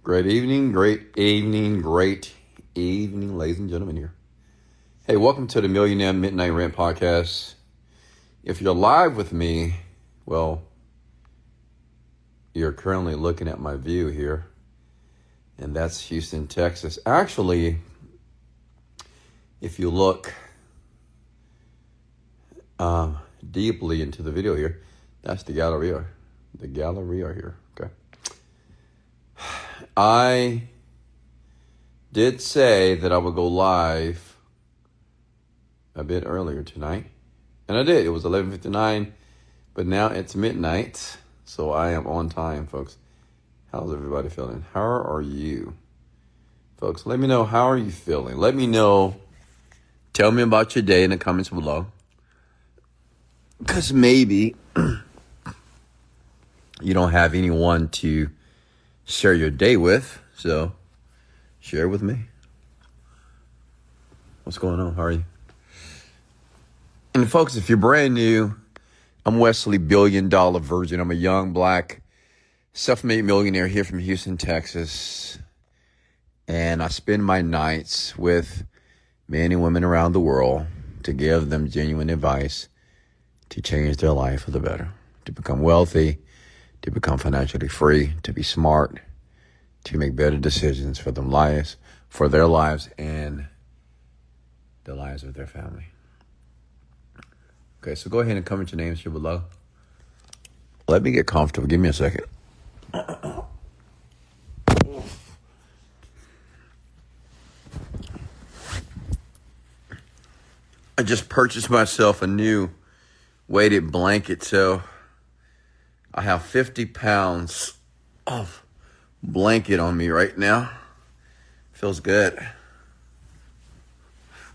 Great evening, ladies and gentlemen here. Hey, welcome to the Millionaire Midnight Rant Podcast. If you're live with me, well, you're currently looking at my view here, and that's Houston, Texas. Actually, if you look deeply into the video here, that's the Galleria here, okay? I did say that I would go live a bit earlier tonight, and I did. It was 11:59, but now it's midnight, so I am on time, folks. How's everybody feeling? How are you, folks? Let me know, how are you feeling? Let me know. Tell me about your day in the comments below, because maybe you don't have anyone to share your day with, so share with me. What's going on? How are you? And folks, if you're brand new, I'm Wesley Virgin. I'm a young black self-made millionaire here from Houston, Texas. And I spend my nights with men and women around the world to give them genuine advice to change their life for the better, to become wealthy, to become financially free, to be smart, to make better decisions for their lives and the lives of their family. Okay, so go ahead and comment your names here below. Let me get comfortable. Give me a second. I just purchased myself a new weighted blanket, so I have 50 pounds of blanket on me right now. Feels good.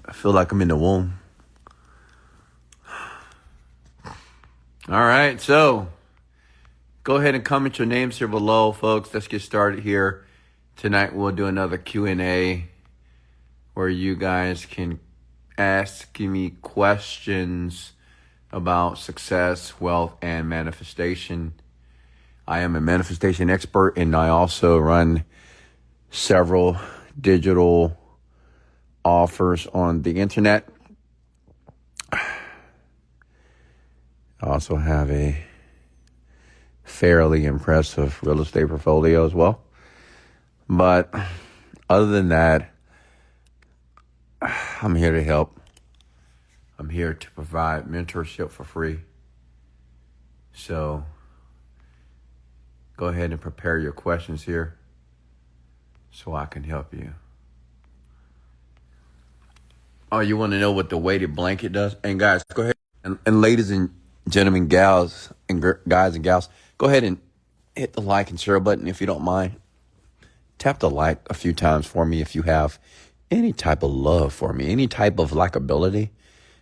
I feel like I'm in the womb. All right, so go ahead and comment your names here below, folks. Let's get started here. Tonight we'll do another Q&A where you guys can ask me questions about success, wealth, and manifestation. I am a manifestation expert, and I also run several digital offers on the internet. I also have a fairly impressive real estate portfolio as well. But other than that, I'm here to help. I'm here to provide mentorship for free. So go ahead and prepare your questions here so I can help you. Oh, you want to know what the weighted blanket does? And guys, go ahead. And ladies and gentlemen, gals and guys and gals, go ahead and hit the like and share button if you don't mind. Tap the like a few times for me if you have any type of love for me, any type of likability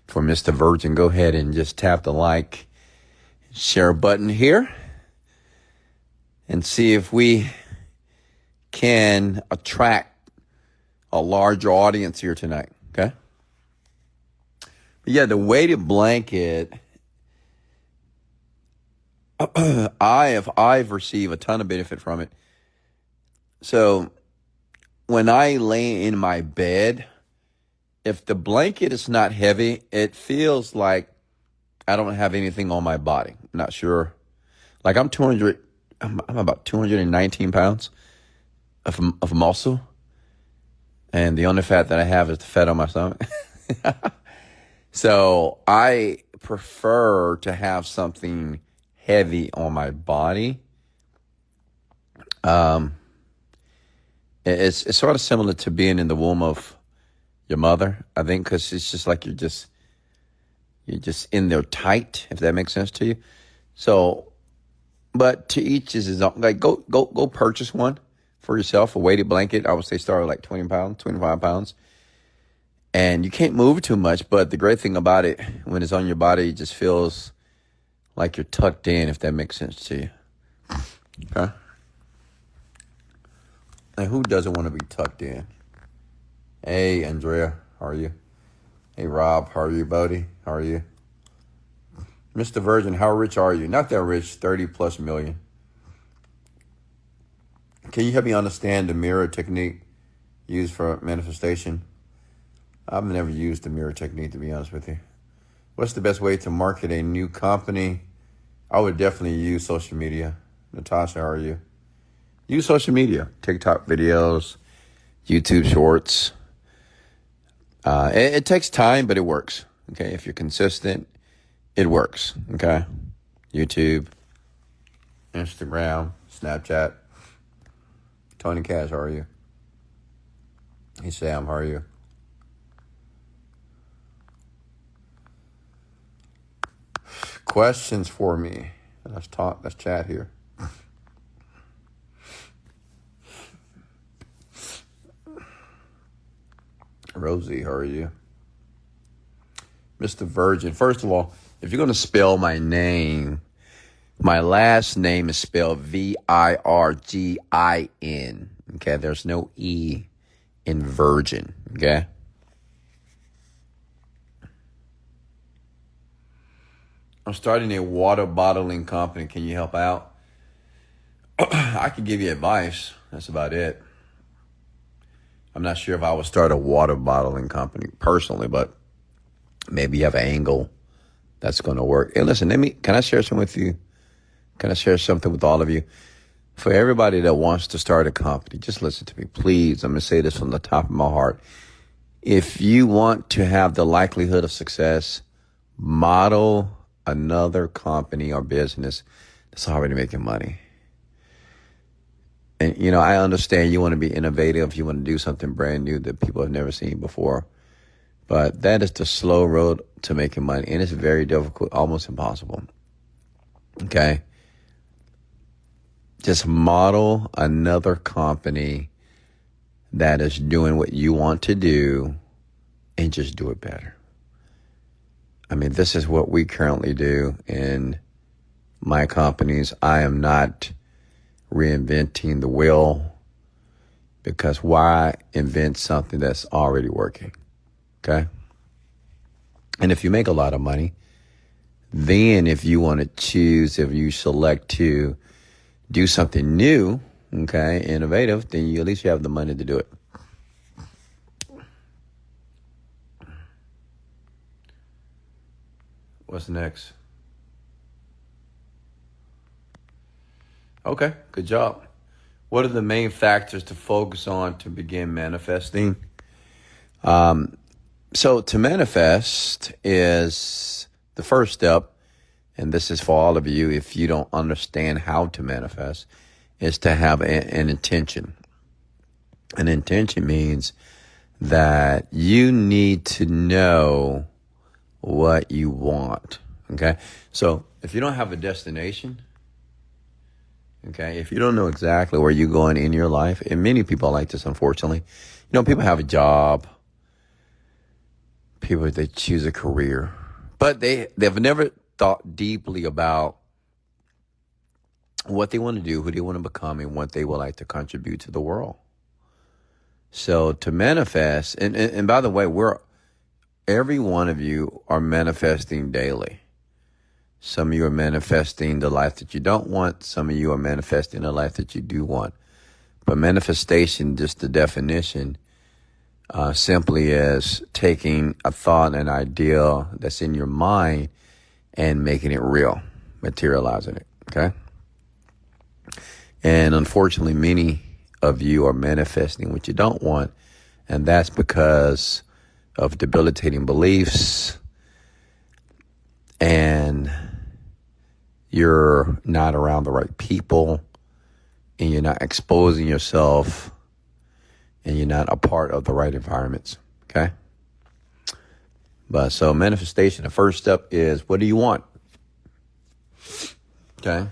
for Mr. Virgin. Go ahead and just tap the like, share button here, and see if we can attract a larger audience here tonight, okay? But yeah, the weighted blanket, I've received a ton of benefit from it. So when I lay in my bed, if the blanket is not heavy, it feels like I don't have anything on my body. I'm not sure. Like I'm about 219 pounds of muscle. And the only fat that I have is the fat on my stomach. So I prefer to have something heavy on my body. It's sort of similar to being in the womb of your mother, I think, because it's just like you're just in there tight, if that makes sense to you. So, but to each is his own. Like go purchase one for yourself, a weighted blanket. I would say start with like 20 pounds, 25 pounds. And you can't move too much, but the great thing about it, when it's on your body, it just feels like you're tucked in, if that makes sense to you. Okay? And who doesn't want to be tucked in? Hey, Andrea, how are you? Hey, Rob, how are you, buddy? How are you? Mr. Virgin, how rich are you? Not that rich, 30 plus million. Can you help me understand the mirror technique used for manifestation? I've never used the mirror technique, to be honest with you. What's the best way to market a new company? I would definitely use social media. Natasha, how are you? Use social media, TikTok videos, YouTube shorts. It takes time, but it works. Okay, if you're consistent, it works. Okay, YouTube, Instagram, Snapchat. Tony Cash, how are you? Hey Sam, how are you? Questions for me. Let's talk. Let's chat here. Rosie, how are you? Mr. Virgin. First of all, if you're going to spell my name, my last name is spelled Virgin. Okay, there's no E in Virgin. Okay. I'm starting a water bottling company. Can you help out? I can give you advice. That's about it. I'm not sure if I would start a water bottling company personally, but maybe you have an angle that's going to work. Hey, listen, can I share something with you? Can I share something with all of you? For everybody that wants to start a company, just listen to me, please. I'm going to say this from the top of my heart. If you want to have the likelihood of success, model another company or business that's already making money. And, I understand you want to be innovative. You want to do something brand new that people have never seen before. But that is the slow road to making money. And it's very difficult, almost impossible. Okay? Just model another company that is doing what you want to do and just do it better. I mean, this is what we currently do in my companies. I am not reinventing the wheel, because why invent something that's already working? Okay. And if you make a lot of money, then if you select to do something new, okay, innovative, then at least you have the money to do it. What's next? Okay, good job. What are the main factors to focus on to begin manifesting? So to manifest is the first step, and this is for all of you if you don't understand how to manifest, is to have an intention. An intention means that you need to know what you want, okay? So if you don't have a destination, okay, if you don't know exactly where you're going in your life, and many people are like this, unfortunately. People have a job. People, they choose a career. But they've never thought deeply about what they want to do, who they want to become, and what they would like to contribute to the world. So to manifest, and by the way, every one of you are manifesting daily. Some of you are manifesting the life that you don't want. Some of you are manifesting the life that you do want. But manifestation, just the definition, simply is taking a thought, an idea that's in your mind and making it real, materializing it, okay? And unfortunately, many of you are manifesting what you don't want, and that's because of debilitating beliefs, and you're not around the right people, and you're not exposing yourself, and you're not a part of the right environments, okay? But so manifestation, the first step is, what do you want? Okay?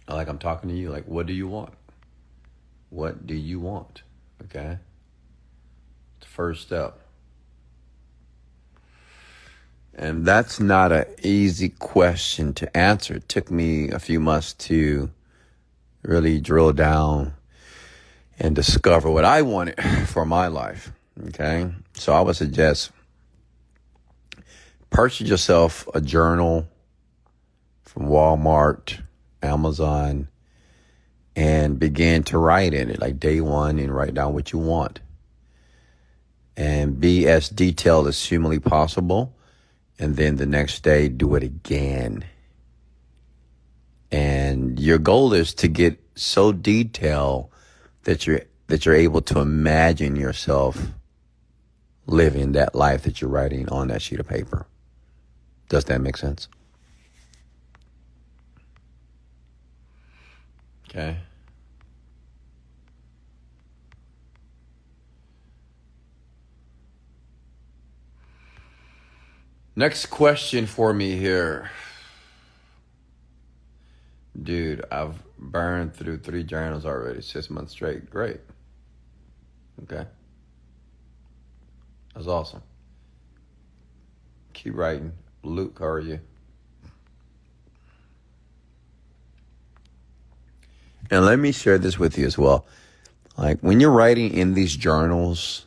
Like I'm talking to you, like, what do you want? What do you want? Okay? It's the first step. And that's not an easy question to answer. It took me a few months to really drill down and discover what I wanted for my life. Okay? So I would suggest purchase yourself a journal from Walmart, Amazon, and begin to write in it, like day one, and write down what you want. And be as detailed as humanly possible. And then the next day, do it again. And your goal is to get so detailed that you're able to imagine yourself living that life that you're writing on that sheet of paper. Does that make sense? Okay. Next question for me here. Dude, I've burned through 3 journals already, 6 months straight. Great. Okay. That's awesome. Keep writing. Luke, how are you? And let me share this with you as well. Like when you're writing in these journals,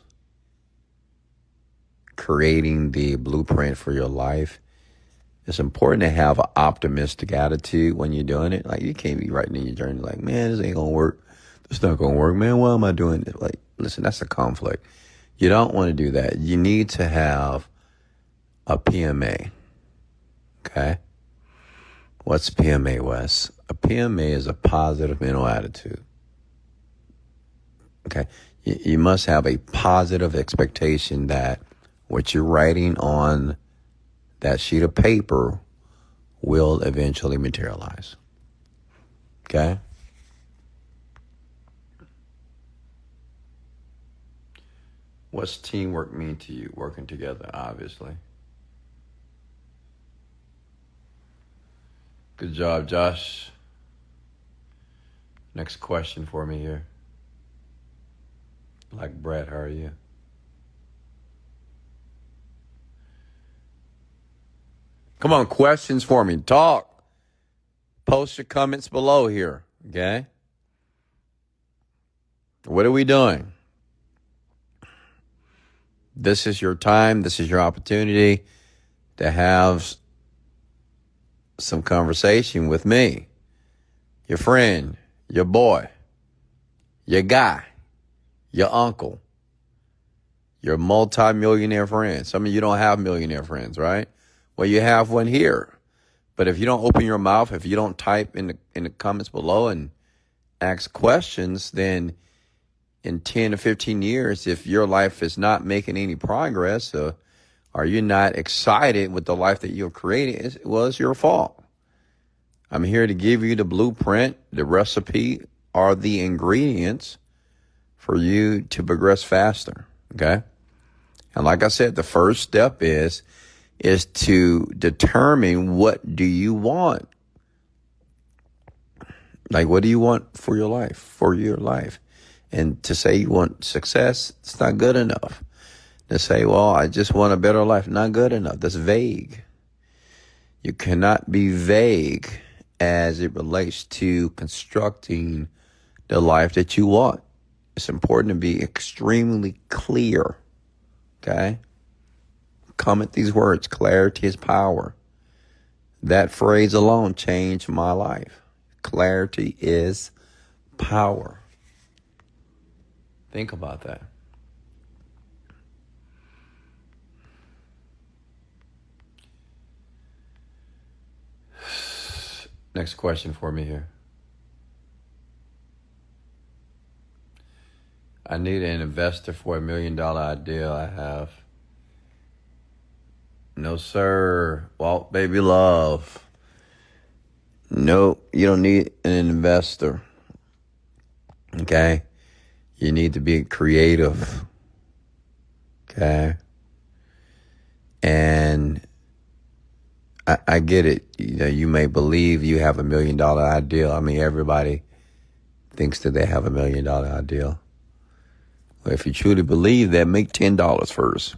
creating the blueprint for your life, it's important to have an optimistic attitude when you're doing it. Like you can't be writing in your journal like, man, this ain't gonna work. This not gonna work, man. Why am I doing this? Like, listen, that's a conflict. You don't want to do that. You need to have a PMA. Okay? What's PMA, Wes? A PMA is a positive mental attitude. Okay? You must have a positive expectation that what you're writing on that sheet of paper will eventually materialize. Okay? What's teamwork mean to you? Working together, obviously. Good job, Josh. Next question for me here. Like Brett, how are you? Come on, questions for me. Talk. Post your comments below here, okay? What are we doing? This is your time. This is your opportunity to have some conversation with me, your friend, your boy, your guy, your uncle, your multi-millionaire friend. Some of you don't have millionaire friends, right? Well, you have one here. But if you don't open your mouth, if you don't type in the comments below and ask questions, then in 10 to 15 years, if your life is not making any progress, or you're not excited with the life that you've created, it's your fault. I'm here to give you the blueprint, the recipe, or the ingredients for you to progress faster, okay? And like I said, the first step is to determine what do you want. Like, what do you want for your life? And to say you want success, it's not good enough. To say, well, I just want a better life, not good enough. That's vague. You cannot be vague as it relates to constructing the life that you want. It's important to be extremely clear, okay? Comment these words, clarity is power. That phrase alone changed my life. Clarity is power. Think about that. Next question for me here. I need an investor for $1 million idea I have. No, sir. Walt, baby love. No, you don't need an investor. Okay? You need to be creative. Okay? And I get it. You know, you may believe you have $1 million idea. I mean, everybody thinks that they have $1 million idea. Well, if you truly believe that, make $10 first.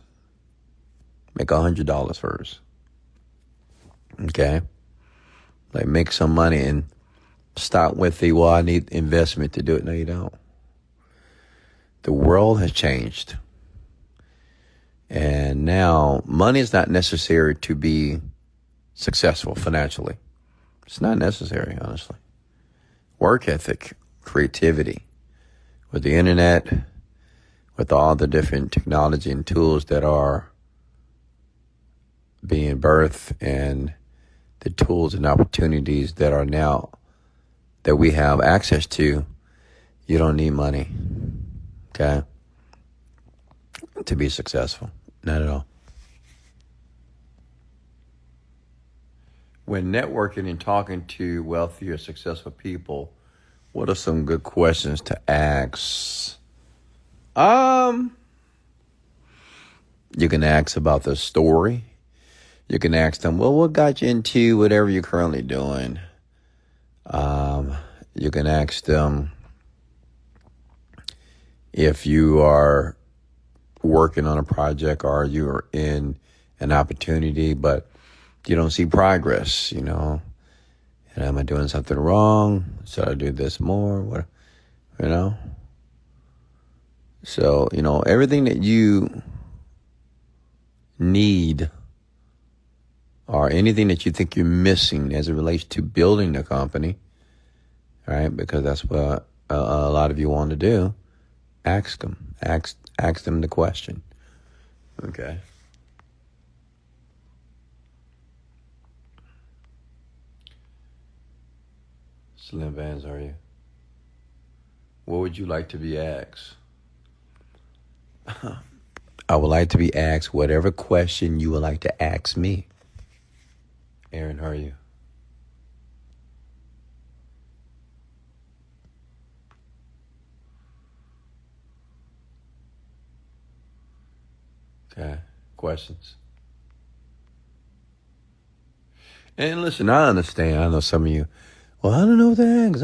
Make $100 first. Okay? Like, make some money and stop with well, I need investment to do it. No, you don't. The world has changed. And now, money is not necessary to be successful financially. It's not necessary, honestly. Work ethic, creativity. With the internet, with all the different technology and tools that are being birthed, and the tools and opportunities that are now that we have access to, you don't need money, okay, to be successful. Not at all. When networking and talking to wealthy or successful people, what are some good questions to ask? You can ask about the story. You can ask them, well, what got you into whatever you're currently doing? You can ask them if you are working on a project or you're in an opportunity, but you don't see progress, And am I doing something wrong? Should I do this more? What, So, everything that you need or anything that you think you're missing as it relates to building a company, right? Because that's what a lot of you want to do. Ask them. Ask them the question. Okay. Slim Vans, are you? What would you like to be asked? I would like to be asked whatever question you would like to ask me. Aaron, how are you? Okay, questions? And listen, I understand. I know some of you, well, I don't know things.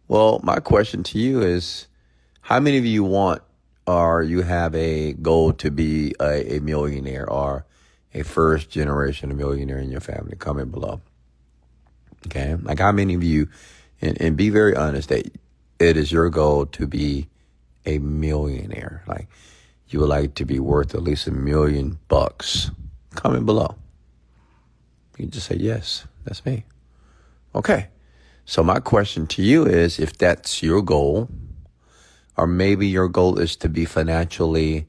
Well, my question to you is, how many of you want or you have a goal to be a millionaire or a first generation millionaire in your family? Comment below. Okay, like how many of you, and be very honest that it is your goal to be a millionaire. Like you would like to be worth at least $1 million. Comment below. You just say, yes, that's me. Okay. So my question to you is, if that's your goal, or maybe your goal is to be financially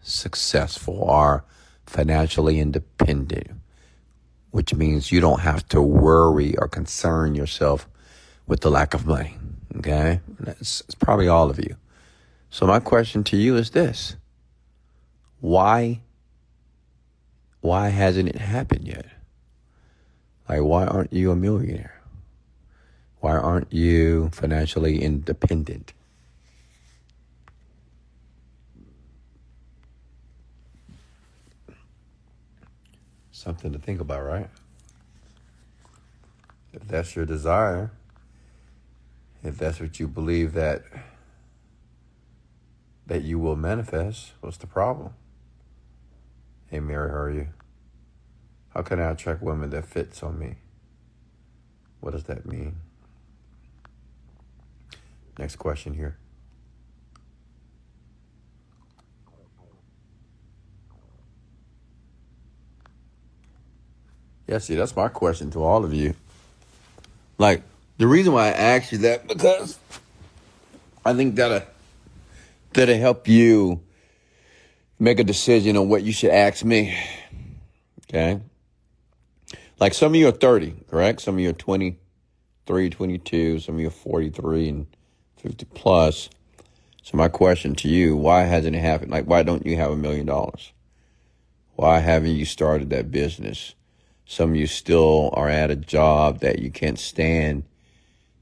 successful or financially independent, which means you don't have to worry or concern yourself with the lack of money. Okay? It's probably all of you. So my question to you is this. Why hasn't it happened yet? Like, why aren't you a millionaire? Why aren't you financially independent? Something to think about, right? If that's your desire, if that's what you believe that you will manifest, what's the problem? Hey, Mary, how are you? How can I attract women that fits on me? What does that mean? Next question here. Yeah, see, that's my question to all of you. Like, the reason why I asked you that, because I think that'll help you make a decision on what you should ask me. Okay? Like, some of you are 30, correct? Some of you are 23, 22. Some of you are 43 and 50 plus. So my question to you, why hasn't it happened? Like, why don't you have $1 million? Why haven't you started that business? Some of you still are at a job that you can't stand,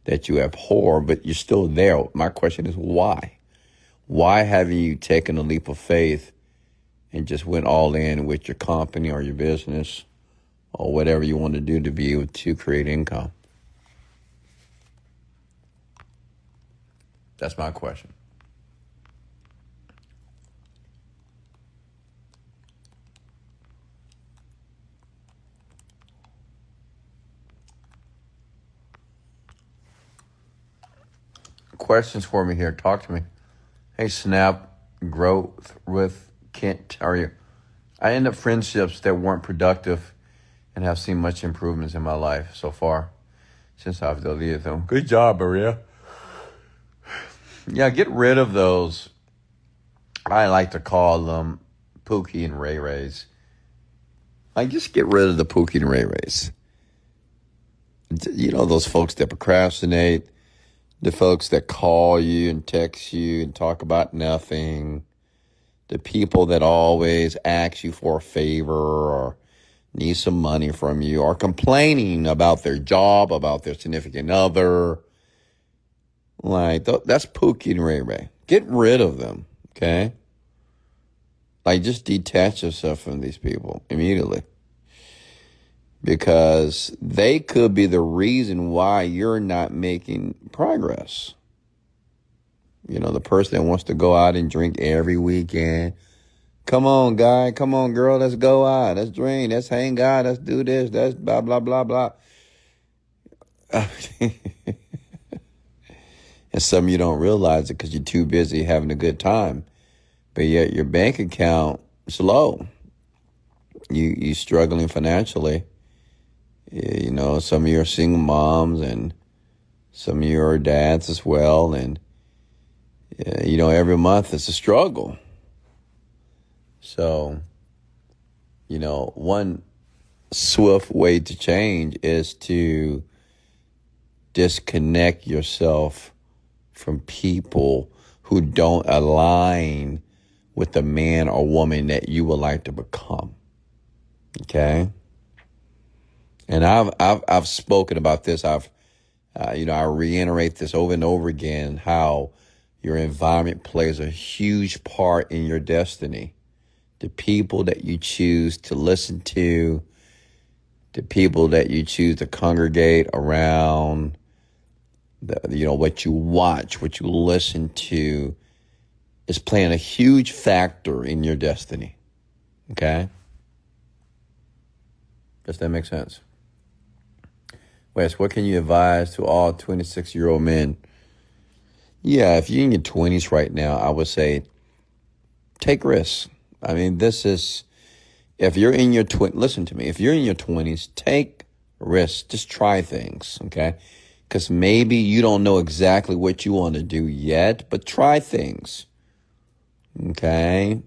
that you abhor, but you're still there. My question is why? Why haven't you taken a leap of faith and just went all in with your company or your business or whatever you want to do to be able to create income? That's my question. Questions for me here. Talk to me. Hey, Snap, Growth with Kent. How are you? I end up friendships that weren't productive and have seen much improvements in my life so far since I've deleted them. Good job, Maria. Yeah, get rid of those. I like to call them Pookie and Ray Rays. Like, just get rid of the Pookie and Ray Rays. You know, those folks that procrastinate, the folks that call you and text you and talk about nothing, the people that always ask you for a favor or need some money from you or complaining about their job, about their significant other. Like, that's Pookie and Ray Ray. Get rid of them, okay? Like, just detach yourself from these people immediately. Because they could be the reason why you're not making progress. You know, the person that wants to go out and drink every weekend. Come on, guy. Come on, girl. Let's go out. Let's drink. Let's hang out. Let's do this. That's blah, blah, blah, blah. And some of you don't realize it because you're too busy having a good time. But yet your bank account is low. You struggling financially. You know, some of you are single moms and some of you are dads as well. And, you know, every month it's a struggle. So, you know, one swift way to change is to disconnect yourself from people who don't align with the man or woman that you would like to become. Okay? And I've spoken about this. I reiterate this over and over again, how your environment plays a huge part in your destiny. The people that you choose to listen to, the people that you choose to congregate around, what you watch, what you listen to, is playing a huge factor in your destiny. Okay? Does that make sense? Wes, what can you advise to all 26-year-old men? Yeah, if you're in your 20s right now, I would say take risks. I mean, if you're in your listen to me, if you're in your 20s, take risks. Just try things, okay? Because maybe you don't know exactly what you want to do yet, but try things, okay?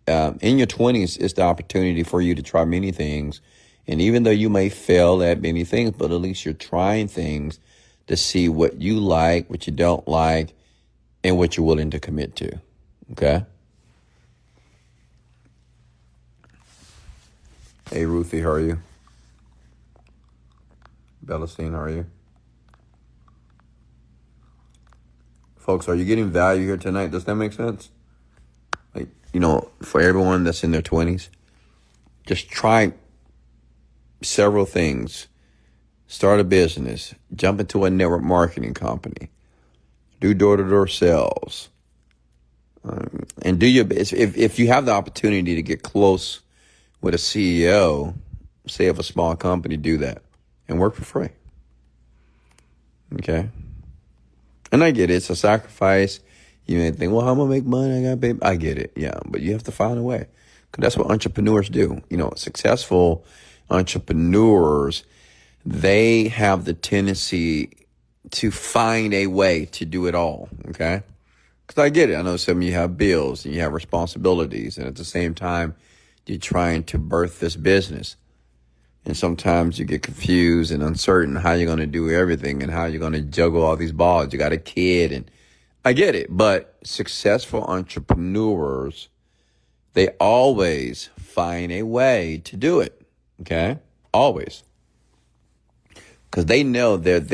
In your 20s, it's the opportunity for you to try many things. And even though you may fail at many things, but at least you're trying things to see what you like, what you don't like, and what you're willing to commit to. Okay? Hey, Ruthie, how are you? Bellastine, how are you? Folks, are you getting value here tonight? Does that make sense? Like, for everyone that's in their 20s, just try several things. Start a business, jump into a network marketing company, do door-to-door sales, and do your best. If you have the opportunity to get close with a CEO, say of a small company, do that and work for free. Okay? And I get it. It's a sacrifice. You may think, well, how am I going to make money? I got to pay. I get it. Yeah, but you have to find a way. Because that's what entrepreneurs do. Successful entrepreneurs, they have the tendency to find a way to do it all, okay? Because I get it. I know some of you have bills and you have responsibilities, and at the same time, you're trying to birth this business. And sometimes you get confused and uncertain how you're going to do everything and how you're going to juggle all these balls. You got a kid, and I get it. But successful entrepreneurs, they always find a way to do it. Okay? Always. Because they know that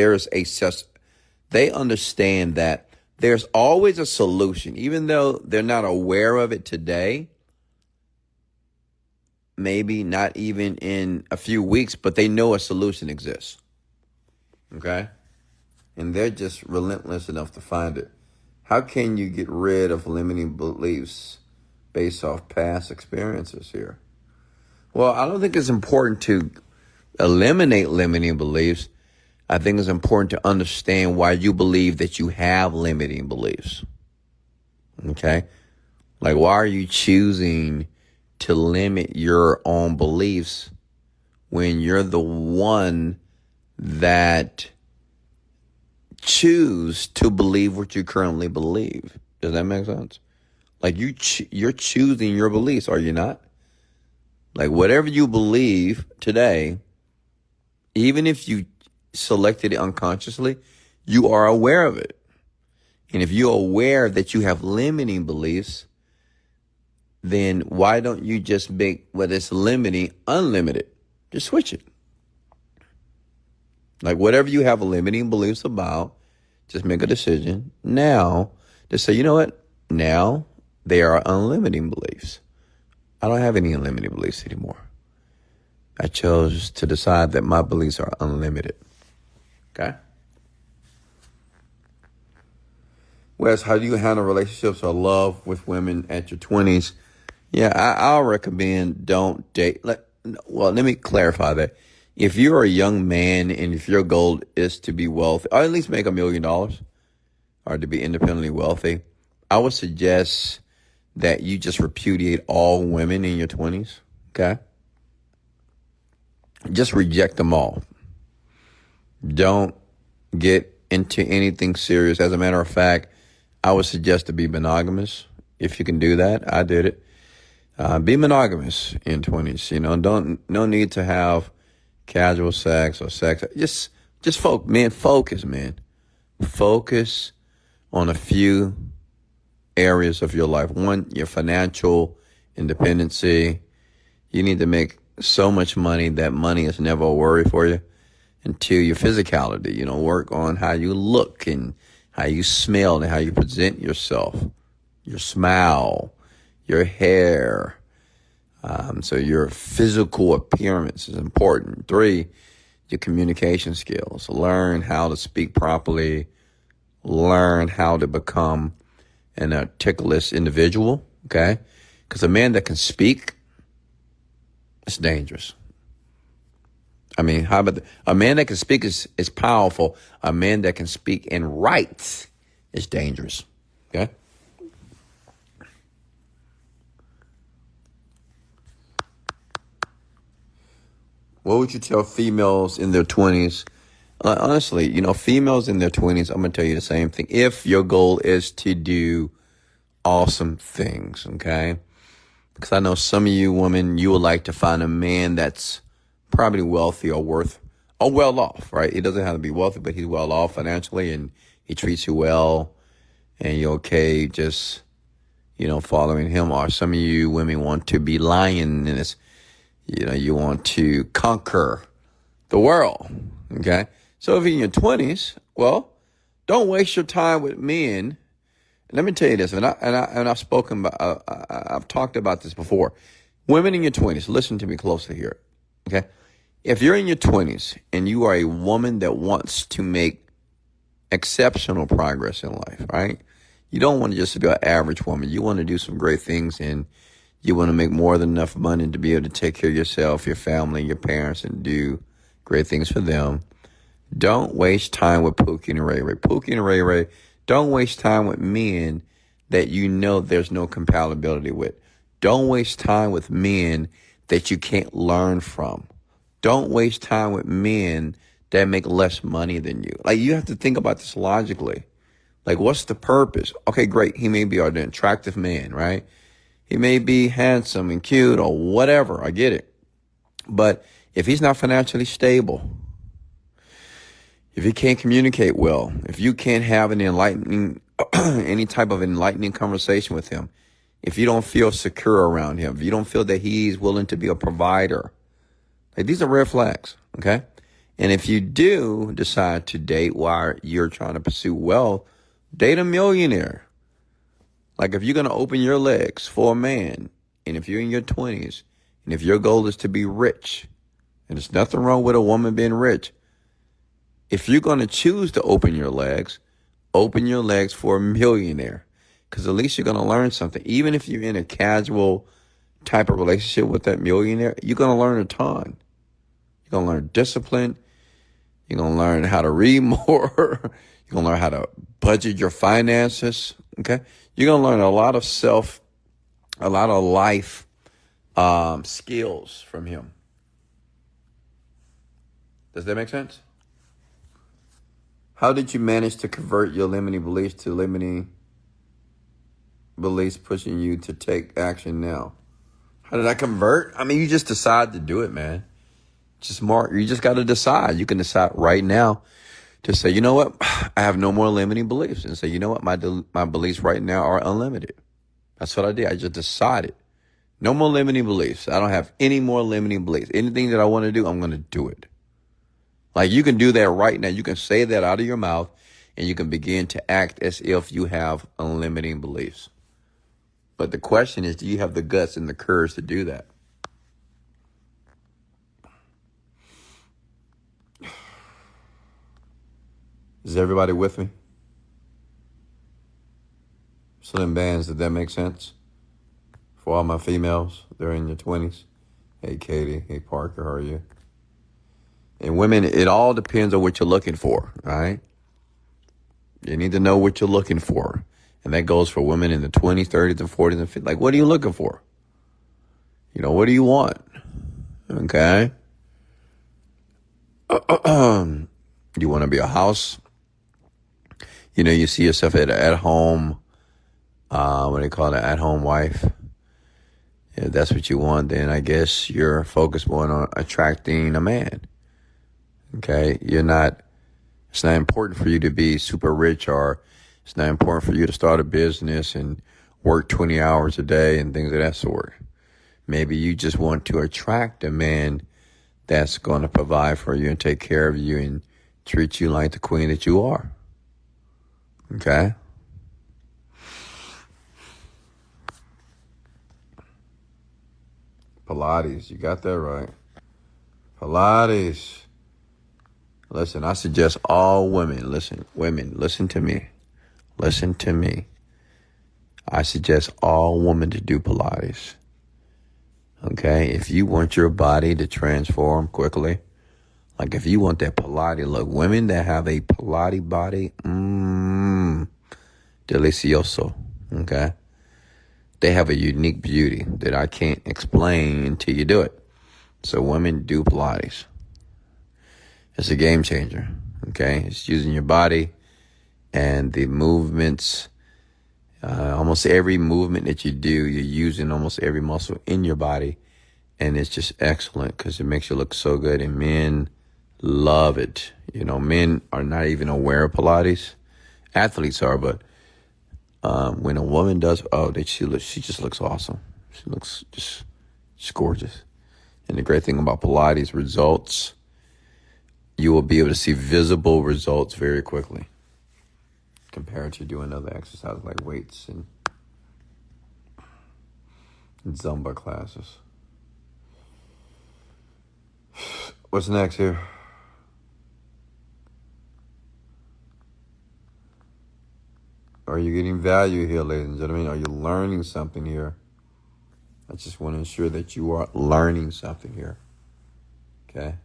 they understand that there's always a solution. Even though they're not aware of it today, maybe not even in a few weeks, but they know a solution exists. Okay? And they're just relentless enough to find it. How can you get rid of limiting beliefs based off past experiences here? Well, I don't think it's important to eliminate limiting beliefs. I think it's important to understand why you believe that you have limiting beliefs. Okay? Like, why are you choosing to limit your own beliefs when you're the one that choose to believe what you currently believe. Does that make sense? Like you're choosing your beliefs, are you not? Like whatever you believe today, even if you selected it unconsciously, you are aware of it. And if you're aware that you have limiting beliefs, then why don't you just make what is limiting unlimited? Just switch it. Like whatever you have limiting beliefs about, just make a decision now to say, you know what? Now they are unlimiting beliefs. I don't have any unlimited beliefs anymore. I chose to decide that my beliefs are unlimited. Okay? Wes, how do you handle relationships or love with women at your 20s? Yeah, I'll recommend don't date. Let me clarify that. If you're a young man and if your goal is to be wealthy, or at least make $1 million, or to be independently wealthy, I would suggest that you just repudiate all women in your 20s, okay? Just reject them all. Don't get into anything serious. As a matter of fact, I would suggest to be monogamous. If you can do that, I did it. Be monogamous in 20s. You know, no need to have casual sex or sex. Just focus, man. Focus on a few areas of your life. One, your financial independency. You need to make so much money that money is never a worry for you. And two, your physicality. You know, work on how you look and how you smell and how you present yourself, your smile, your hair. So your physical appearance is important. 3, your communication skills. Learn how to speak properly. Learn how to become an articulate individual, okay? Because a man that can speak, it's dangerous. I mean, how about a man that can speak is powerful. A man that can speak and write is dangerous, okay? What would you tell females in their 20s? Honestly, you know, females in their 20s, I'm going to tell you the same thing. If your goal is to do awesome things, okay? Because I know some of you women, you would like to find a man that's probably wealthy or well off, right? He doesn't have to be wealthy, but he's well off financially and he treats you well and you're okay just, you know, following him. Or some of you women want to be lioness. You know, you want to conquer the world, okay? So if you're in your 20s, well, don't waste your time with men. Let me tell you this, I've spoken about, I've talked about this before. Women in your 20s, listen to me closely here, okay? If you're in your 20s and you are a woman that wants to make exceptional progress in life, right? You don't want to just be an average woman. You want to do some great things and you want to make more than enough money to be able to take care of yourself, your family, your parents, and do great things for them. Don't waste time with Pookie and Ray Ray. Pookie and Ray Ray, don't waste time with men that you know there's no compatibility with. Don't waste time with men that you can't learn from. Don't waste time with men that make less money than you. Like, you have to think about this logically. Like, what's the purpose? Okay, great. He may be an attractive man, right? He may be handsome and cute or whatever. I get it. But if he's not financially stable, if he can't communicate well, if you can't have an enlightening, any type of enlightening conversation with him, if you don't feel secure around him, if you don't feel that he's willing to be a provider, like, these are red flags, okay? And if you do decide to date while you're trying to pursue wealth, date a millionaire. Like, if you're going to open your legs for a man, and if you're in your 20s, and if your goal is to be rich, and there's nothing wrong with a woman being rich, if you're going to choose to open your legs for a millionaire, because at least you're going to learn something. Even if you're in a casual type of relationship with that millionaire, you're going to learn a ton. You're going to learn discipline. You're going to learn how to read more. You're going to learn how to budget your finances, okay? You're going to learn a lot of life skills from him. Does that make sense? How did you manage to convert your limiting beliefs to limiting beliefs pushing you to take action now? How did I convert? I mean, you just decide to do it, man. Just more. You just got to decide. You can decide right now to say, you know what? I have no more limiting beliefs. And say, you know what? My beliefs right now are unlimited. That's what I did. I just decided. No more limiting beliefs. I don't have any more limiting beliefs. Anything that I want to do, I'm going to do it. Like, you can do that right now. You can say that out of your mouth, and you can begin to act as if you have unlimiting beliefs. But the question is, do you have the guts and the courage to do that? Is everybody with me? Slim bands, did that make sense? For all my females, they're in your 20s. Hey, Katie. Hey, Parker, how are you? And women, it all depends on what you're looking for, all right? You need to know what you're looking for. And that goes for women in the 20s, 30s, and 40s, and 50s. Like, what are you looking for? You know, what do you want? Okay? You want to be a house? You know, you see yourself at home, what they call it, at-home wife. If that's what you want, then I guess you're focused more on attracting a man. Okay? It's not important for you to be super rich, or it's not important for you to start a business and work 20 hours a day and things of that sort. Maybe you just want to attract a man that's going to provide for you and take care of you and treat you like the queen that you are. Okay? Pilates, you got that right. Pilates. Listen, I suggest all women, listen to me. Listen to me. I suggest all women to do Pilates. Okay? If you want your body to transform quickly, like if you want that Pilates look, women that have a Pilates body, delicioso. Okay? They have a unique beauty that I can't explain until you do it. So women, do Pilates. It's a game changer. Okay? It's using your body and the movements. Almost every movement that you do, you're using almost every muscle in your body. And it's just excellent because it makes you look so good. And men love it. You know, men are not even aware of Pilates. Athletes are, but when a woman does, she just looks awesome. She looks just gorgeous. And the great thing about Pilates results, you will be able to see visible results very quickly compared to doing other exercises like weights and Zumba classes. What's next here? Are you getting value here, ladies and gentlemen? Are you learning something here? I just want to ensure that you are learning something here. Okay?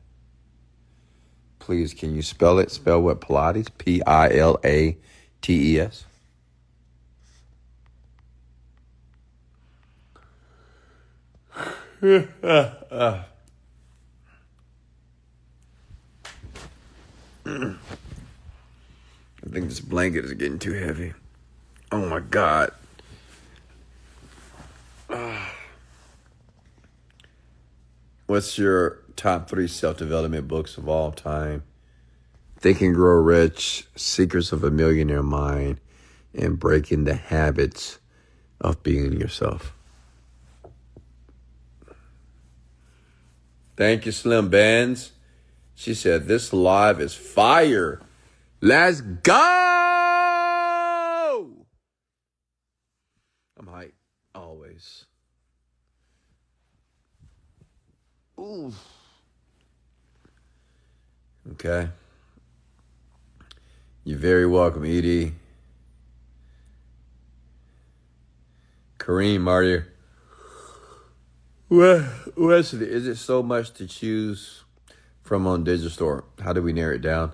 Please, can you spell it? Spell what? Pilates? Pilates. I think this blanket is getting too heavy. Oh my God. What's your top 3 self-development books of all time? Think and Grow Rich, Secrets of a Millionaire Mind, and Breaking the Habits of Being Yourself. Thank you, Slim Bands. She said, this live is fire. Let's go! I'm hyped, always. Ooh. Okay. You're very welcome, Edie. Kareem, are you? Wesley, is it so much to choose from on Digital Store? How do we narrow it down?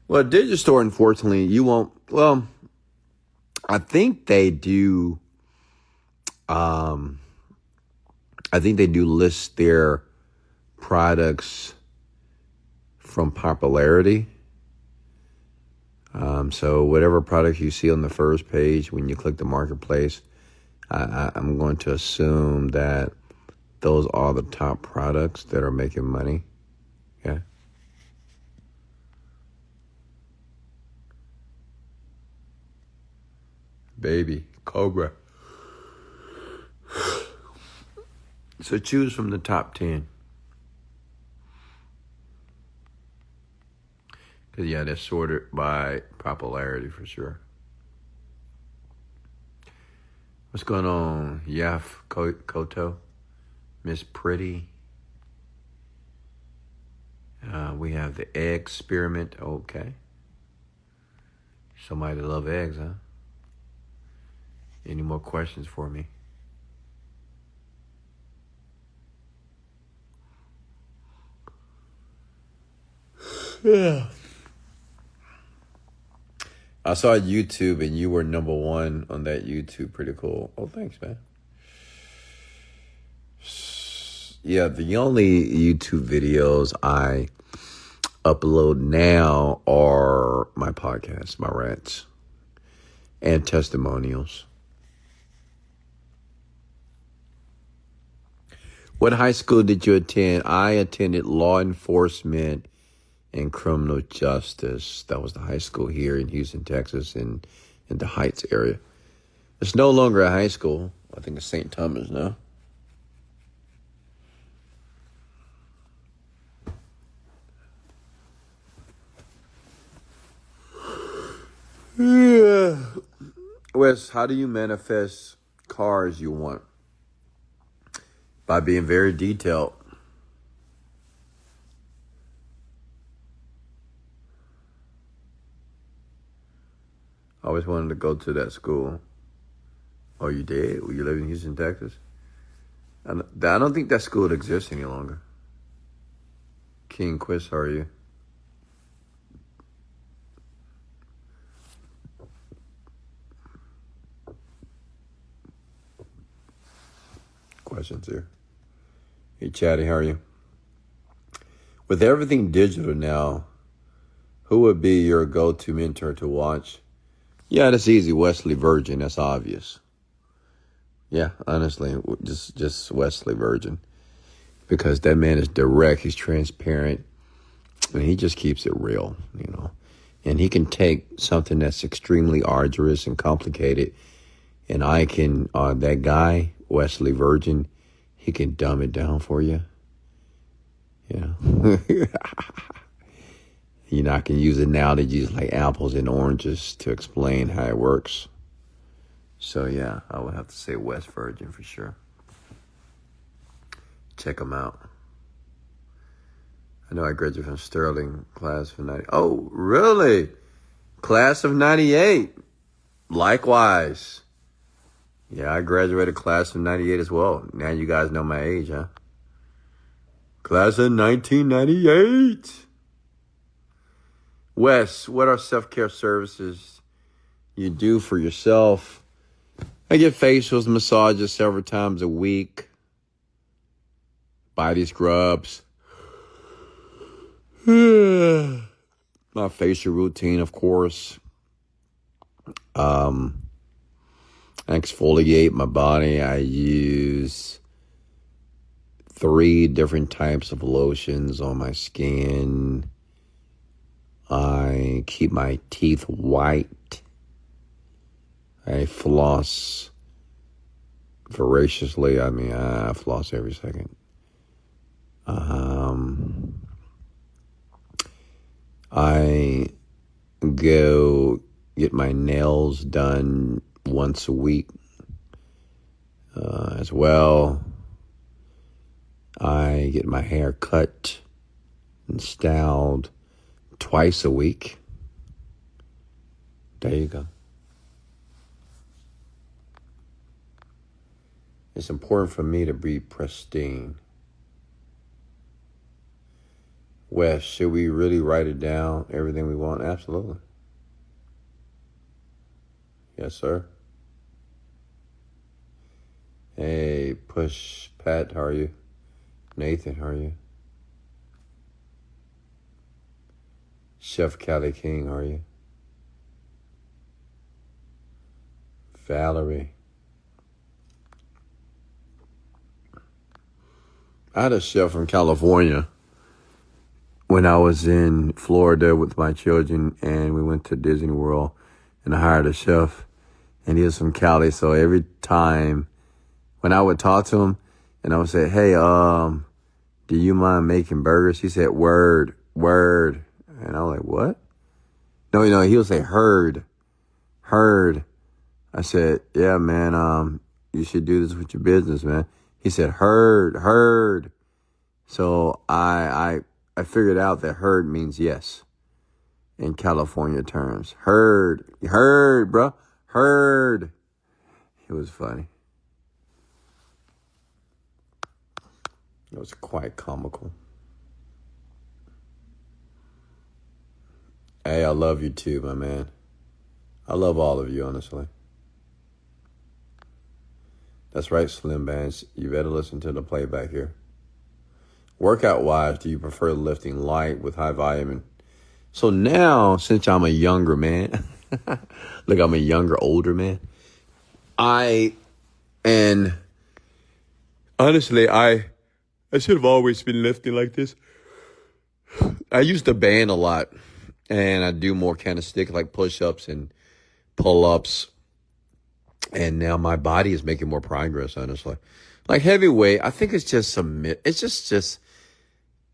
Well, Digital Store, unfortunately, you won't. Well, I think they do. I think they do list their products from popularity. So whatever products you see on the first page when you click the marketplace, I'm going to assume that those are the top products that are making money. Yeah. Baby, Cobra. So choose from the top 10. Because, yeah, they're sorted by popularity for sure. What's going on? Yaf Koto, Miss Pretty. We have the egg experiment. Okay. Somebody love eggs, huh? Any more questions for me? Yeah. I saw YouTube and you were number one on that YouTube. Pretty cool. Oh, thanks, man. Yeah, the only YouTube videos I upload now are my podcasts, my rants, and testimonials. What high school did you attend? I attended law enforcement and criminal justice. That was the high school here in Houston, Texas, in the Heights area. It's no longer a high school. I think it's St. Thomas now. Yeah. Wes, how do you manifest cars you want? By being very detailed. I always wanted to go to that school. Oh, you did? Well, you live in Houston, Texas? I don't think that school exists any longer. King Quiz, how are you? Questions here. Hey, Chatty, how are you? With everything digital now, who would be your go-to mentor to watch? Yeah, that's easy. Wesley Virgin, that's obvious. Yeah, honestly, just Wesley Virgin. Because that man is direct, he's transparent, and he just keeps it real, you know. And he can take something that's extremely arduous and complicated, and that guy, Wesley Virgin, he can dumb it down for you. Yeah. You know, I can use analogies like apples and oranges to explain how it works. So, yeah, I would have to say West Virgin for sure. Check them out. I know I graduated from Sterling, class of 90. Oh, really? Class of 98. Likewise. Yeah, I graduated class of 98 as well. Now you guys know my age, huh? Class of 1998. Wes, what are self-care services you do for yourself? I get facials, massages several times a week. Body scrubs. My facial routine, of course. I exfoliate my body. I use 3 different types of lotions on my skin. I keep my teeth white. I floss voraciously. I floss every second. I go get my nails done once a week as well. I get my hair cut and styled twice a week. There you go. It's important for me to be pristine. Wes, should we really write it down, everything we want? Absolutely. Yes, sir. Hey, Push Pat, how are you? Nathan, how are you? Chef Cali King, how are you? Valerie. I had a chef from California when I was in Florida with my children, and we went to Disney World, and I hired a chef, and he was from Cali. So every time when I would talk to him, and I would say, "Hey, do you mind making burgers?" He said, "Word, word," and I was like, "What?" No, he would say, "Heard, heard." I said, "Yeah, man, you should do this with your business, man." He said, "Heard, heard." So I figured out that heard means yes in California terms. Heard, bro, heard. It was funny. It was quite comical. Hey, I love you too, my man. I love all of you, honestly. That's right, Slim Bands. You better listen to the playback here. Workout-wise, do you prefer lifting light with high volume? So now, since I'm a younger man, look, I'm a younger, older man. And honestly, I should have always been lifting like this. I used to band a lot, and I do more kind of stick like push-ups and pull-ups. And now my body is making more progress, honestly. Like heavyweight, I think it's just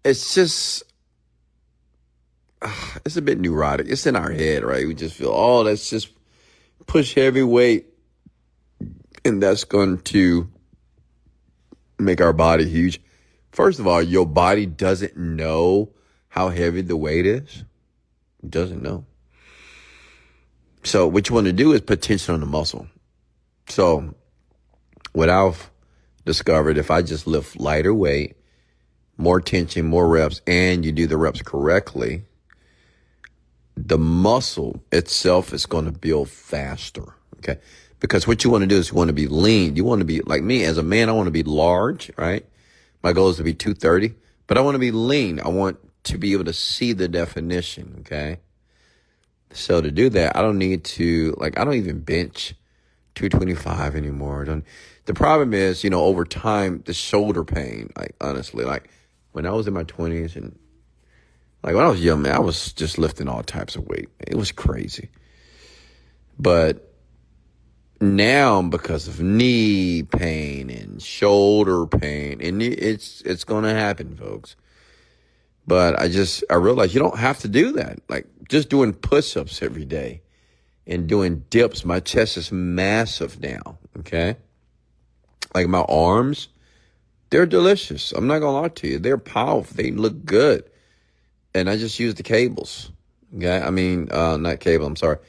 it's a bit neurotic. It's in our head, right? We just feel, oh, let's just push heavyweight, and that's going to make our body huge. First of all, your body doesn't know how heavy the weight is. It doesn't know. So what you want to do is put tension on the muscle. So what I've discovered, if I just lift lighter weight, more tension, more reps, and you do the reps correctly, the muscle itself is going to build faster, okay? Because what you want to do is you want to be lean. You want to be, like me, as a man, I want to be large, right? My goal is to be 230, but I want to be lean. I want to be able to see the definition, okay? So to do that, I don't need to, I don't even bench 225 anymore. The problem is, over time, the shoulder pain, honestly, when I was in my 20s and when I was young, man, I was just lifting all types of weight. It was crazy. But now, because of knee pain and shoulder pain, and it's going to happen, folks. But I realized you don't have to do that. Just doing push-ups every day and doing dips, my chest is massive now, okay? My arms, they're delicious. I'm not going to lie to you. They're powerful. They look good. And I just use the cables, okay? I mean, not cable, I'm sorry.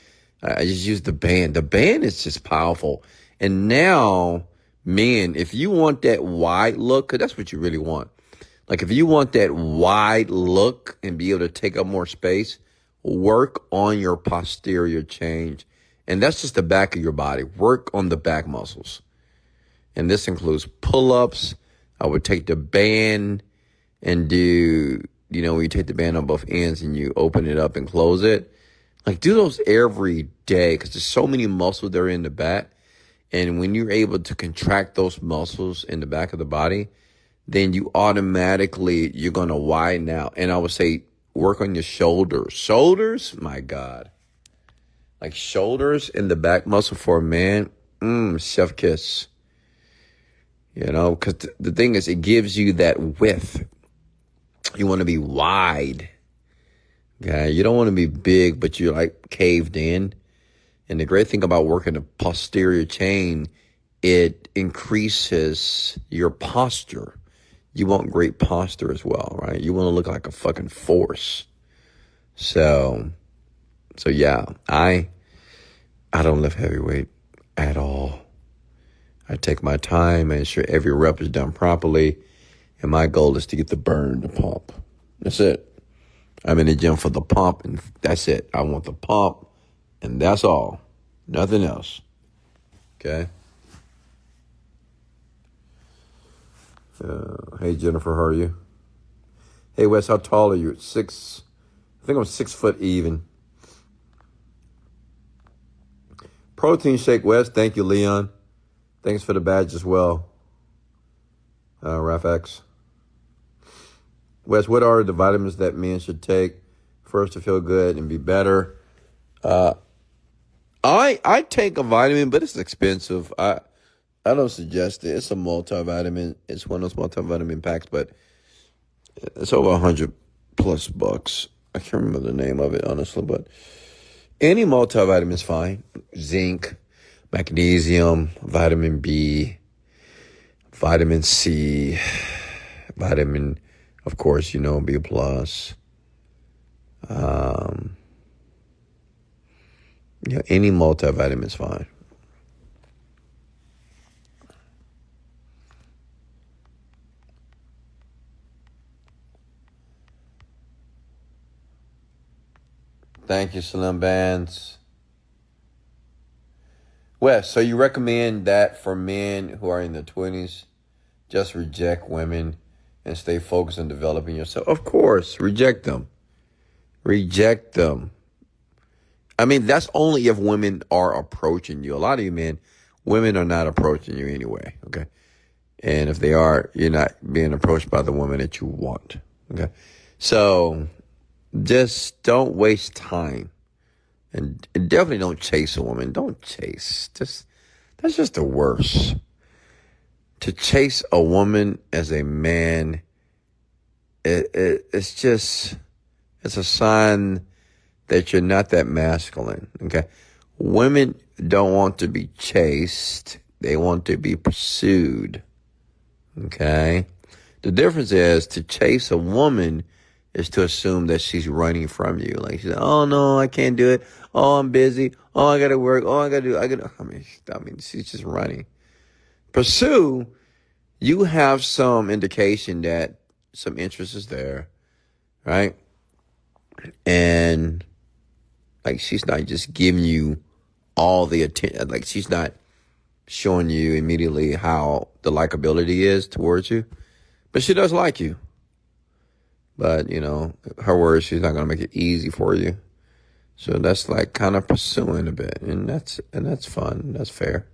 I just use the band. The band is just powerful. And now, men, if you want that wide look, 'cause that's what you really want. If you want that wide look and be able to take up more space, work on your posterior chain. And that's just the back of your body. Work on the back muscles. And this includes pull-ups. I would take the band and do, when you take the band on both ends and you open it up and close it. Do those every day because there's so many muscles that are in the back. And when you're able to contract those muscles in the back of the body, then you're going to widen out. And I would say, work on your shoulders. Shoulders, my God. Shoulders and the back muscle for a man, chef kiss. Because the thing is, it gives you that width. You want to be wide. Okay, you don't want to be big, but you're caved in. And the great thing about working the posterior chain, it increases your posture. You want great posture as well, right? You want to look like a fucking force. So yeah, I don't lift heavyweight at all. I take my time and ensure every rep is done properly. And my goal is to get the burn, the pump. That's it. I'm in the gym for the pump, and that's it. I want the pump, and that's all. Nothing else. Okay? Hey, Jennifer, how are you? Hey, Wes, how tall are you? I think I'm 6 foot even. Protein shake, Wes. Thank you, Leon. Thanks for the badge as well. RafX. Wes, what are the vitamins that men should take first to feel good and be better? I take a vitamin, but it's expensive. I don't suggest it. It's a multivitamin. It's one of those multivitamin packs, but it's over $100+ I can't remember the name of it, honestly, but any multivitamin is fine. Zinc, magnesium, vitamin B, vitamin C, vitamin, of course, B+. Any multivitamin is fine. Thank you, Slim Bands. Wes, so you recommend that for men who are in their 20s, just reject women and stay focused on developing yourself? Of course, reject them. Reject them. I mean, that's only if women are approaching you. A lot of you men, women are not approaching you anyway, okay? And if they are, you're not being approached by the woman that you want, okay? So just don't waste time. And definitely don't chase a woman. Don't chase. That's just the worst. To chase a woman as a man, it's a sign that you're not that masculine, okay? Women don't want to be chased. They want to be pursued, okay? The difference is to chase a woman is to assume that she's running from you. Like, she's like, oh, no, I can't do it. Oh, I'm busy. Oh, I got to work. Oh, I mean, she's just running. Pursue, you have some indication that some interest is there, right? And, like, she's not just giving you all the attention. Like, she's not showing you immediately how the likability is towards you. But she does like you. But, her words, she's not going to make it easy for you. So that's like kind of pursuing a bit. And that's fun. That's fair.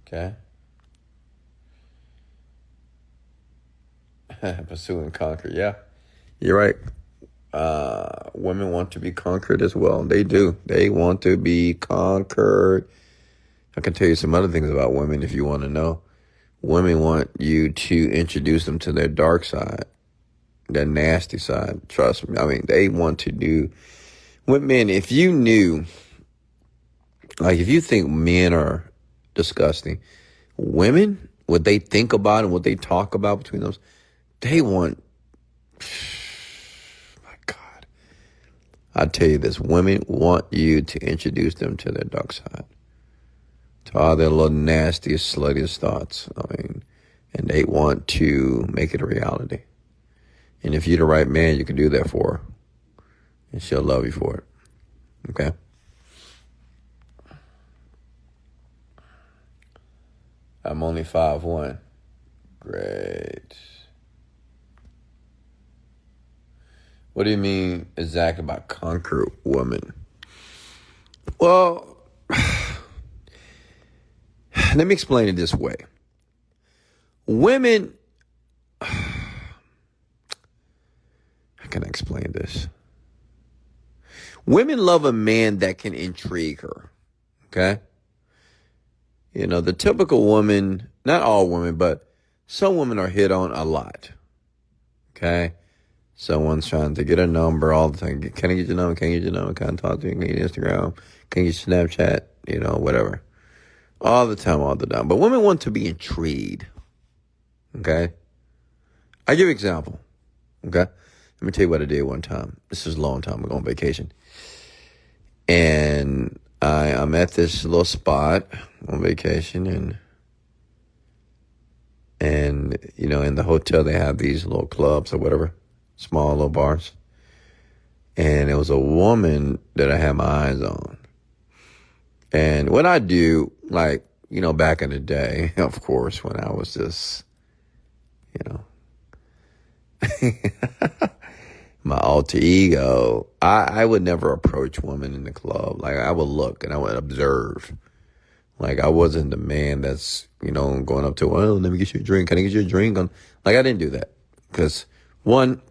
Okay. Pursue and conquer. Yeah. You're right. Women want to be conquered as well. They do. They want to be conquered. I can tell you some other things about women if you want to know. Women want you to introduce them to their dark side. Their nasty side. Trust me. I mean, they want to do with men. If you knew, like, if you think men are disgusting, women, what they think about and what they talk about between those, they want, my God. I tell you this, women want you to introduce them to their dark side, to all their little nastiest, sluttiest thoughts. I mean, and they want to make it a reality. And if you're the right man, you can do that for her. And she'll love you for it. Okay? I'm only 5'1". Great. What do you mean exactly by conquer woman? Well, let me explain it this way. Women... How can I explain this? Women love a man that can intrigue her, okay? The typical woman, not all women, but some women are hit on a lot, okay? Someone's trying to get a number all the time. Can I get your number? Can I get your number? Can I talk to you? Can I get your Instagram? Can I get your Snapchat? Whatever. All the time. But women want to be intrigued, okay? I give you an example, okay? Let me tell you what I did one time. This is a long time ago on vacation. And I'm at this little spot on vacation, and in the hotel they have these little clubs or whatever, small little bars. And it was a woman that I had my eyes on. And what I do, like, back in the day, of course, when I was just, my alter ego, I would never approach women in the club. Like, I would look and I would observe. Like, I wasn't the man that's, going up to, well, let me get you a drink. Can I get you a drink? Like, I didn't do that. Because, one,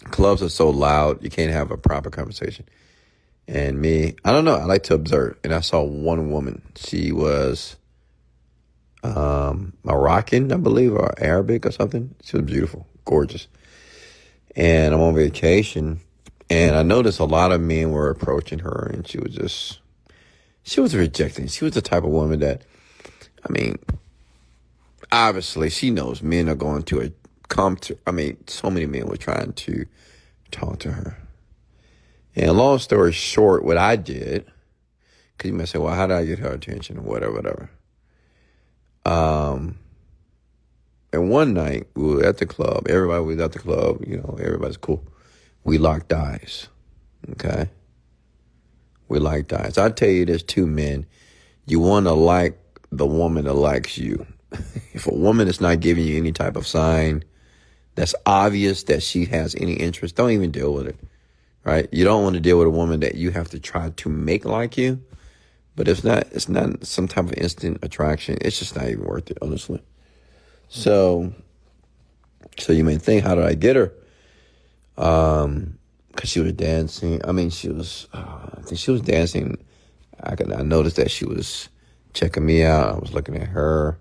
clubs are so loud, you can't have a proper conversation. And me, I don't know, I like to observe. And I saw one woman. She was Moroccan, I believe, or Arabic or something. She was beautiful, gorgeous. And I'm on vacation, and I noticed a lot of men were approaching her, and she was rejecting. She was the type of woman that, obviously she knows men are going to so many men were trying to talk to her. And long story short, what I did, because you might say, well, how did I get her attention or whatever. And one night we were at the club. Everybody was at the club. Everybody's cool. We locked eyes. Okay? We locked eyes. I tell you, there's two men. You want to like the woman that likes you. If a woman is not giving you any type of sign that's obvious that she has any interest, don't even deal with it. Right? You don't want to deal with a woman that you have to try to make like you. But it's not some type of instant attraction. It's just not even worth it, honestly. So you may think, how did I get her? Because she was dancing. I think she was dancing. I noticed that she was checking me out. I was looking at her.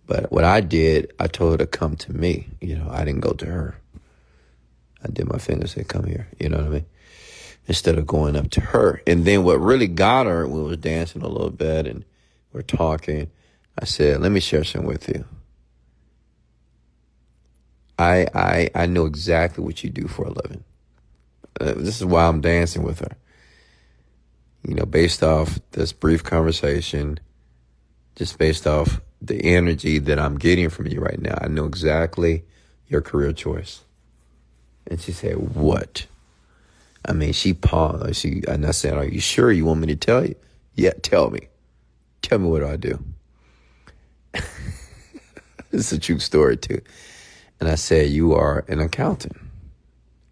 But what I did, I told her to come to me. I didn't go to her. I did my finger, say, come here. You know what I mean? Instead of going up to her. And then what really got her, we was dancing a little bit and we're talking. I said, let me share something with you. I know exactly what you do for a living. This is why I'm dancing with her. Based off this brief conversation, just based off the energy that I'm getting from you right now, I know exactly your career choice. And she said, what? She paused. And I said, are you sure you want me to tell you? Yeah, tell me. Tell me, what do I do? It's a true story, too. And I said, you are an accountant.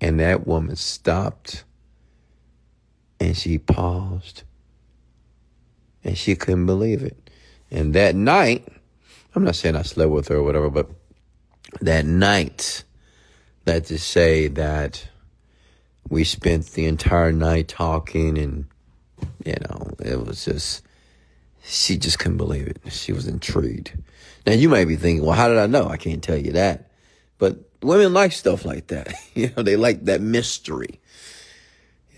And that woman stopped. And she paused. And she couldn't believe it. And that night, I'm not saying I slept with her or whatever, but that night, let's just say that we spent the entire night talking, and, it was just, she just couldn't believe it. She was intrigued. Now, you might be thinking, well, how did I know? I can't tell you that. But women like stuff like that. They like that mystery.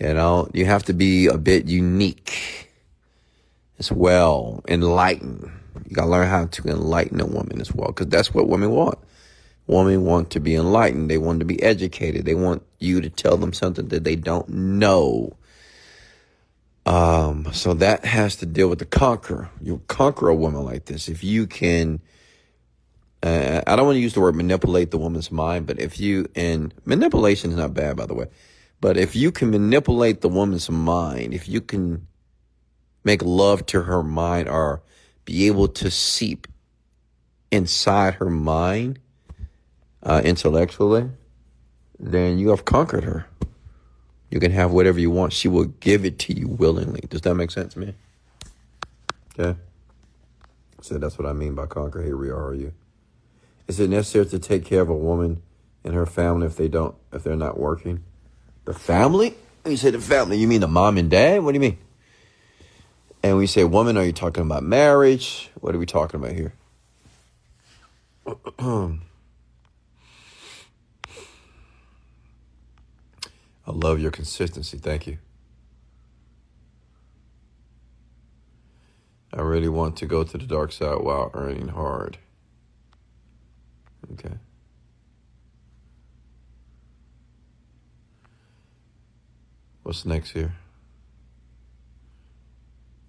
You have to be a bit unique as well, enlightened. You got to learn how to enlighten a woman as well, because that's what women want. Women want to be enlightened. They want to be educated. They want you to tell them something that they don't know. So that has to deal with the conqueror. You conquer a woman like this. If you can, I don't want to use the word manipulate the woman's mind, but and manipulation is not bad, by the way, but if you can manipulate the woman's mind, if you can make love to her mind or be able to seep inside her mind, intellectually, then you have conquered her. You can have whatever you want. She will give it to you willingly. Does that make sense, man? Okay. So that's what I mean by conquer. Here we are you. Is it necessary to take care of a woman and her family if they're not working? The family? When you say the family, you mean the mom and dad? What do you mean? And when you say woman, are you talking about marriage? What are we talking about here? I love your consistency. Thank you. I really want to go to the dark side while earning hard. Okay. What's next here?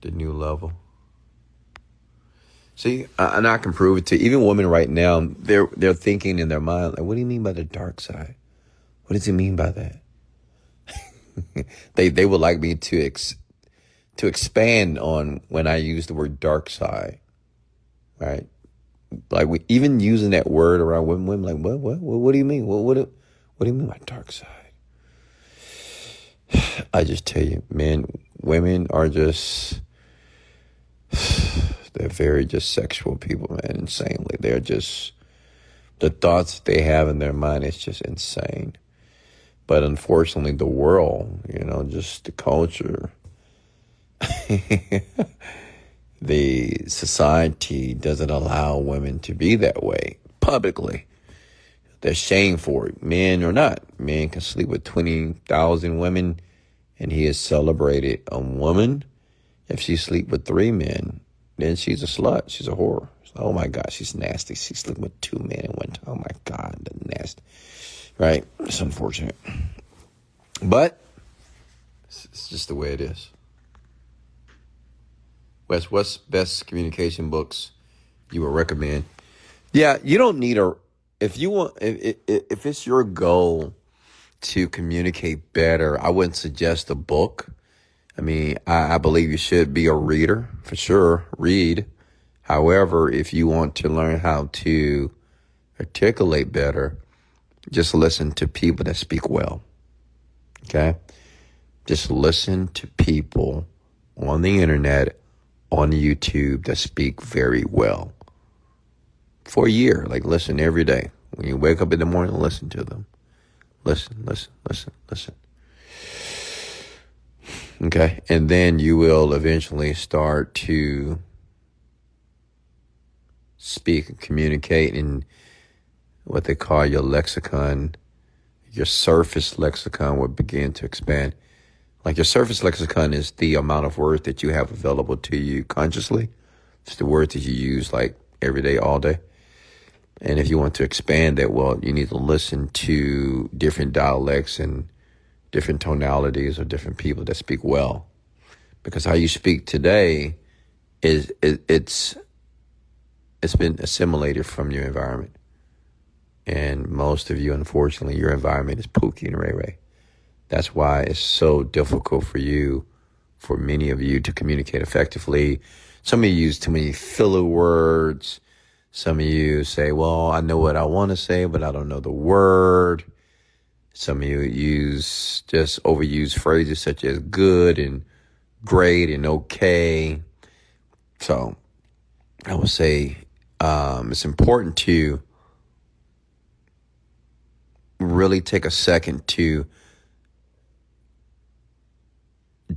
The new level. See, and I can prove it to you. Even women right now, they're thinking in their mind, like, what do you mean by the dark side? What does he mean by that? They would like me to expand on when I use the word dark side, right? Like even using that word around women like, what do you mean? What do you mean by dark side? I just tell you, women are just, they're very just sexual people, man, insanely. They're just, the thoughts they have in their mind is just insane. But unfortunately, the world, just the culture, the society doesn't allow women to be that way publicly. They're shamed for it, men or not. Men can sleep with 20,000 women, and he is celebrated. A woman, if she sleep with 3 men, then she's a slut. She's a whore. Oh my God, she's nasty. She's sleeping with 2 men at one time. Oh my God, the nasty. Right? It's unfortunate. But it's just the way it is. Wes, what's best communication books you would recommend? Yeah, you don't need if it's your goal to communicate better, I wouldn't suggest a book. I mean, I believe you should be a reader, for sure, read. However, if you want to learn how to articulate better, just listen to people that speak well, okay? Just listen to people on the internet, on YouTube that speak very well. For a year, listen every day. When you wake up in the morning, listen to them. Listen. Okay? And then you will eventually start to speak and communicate in what they call your lexicon. Your surface lexicon will begin to expand. Your surface lexicon is the amount of words that you have available to you consciously. It's the words that you use every day, all day. And if you want to expand that, well, you need to listen to different dialects and different tonalities of different people that speak well. Because how you speak today it's been assimilated from your environment. And most of you, unfortunately, your environment is Pookie and Ray Ray. That's why it's so difficult for many of you to communicate effectively. Some of you use too many filler words. Some of you say, well, I know what I want to say, but I don't know the word. Some of you overuse phrases such as good and great and okay. So I would say it's important to really take a second to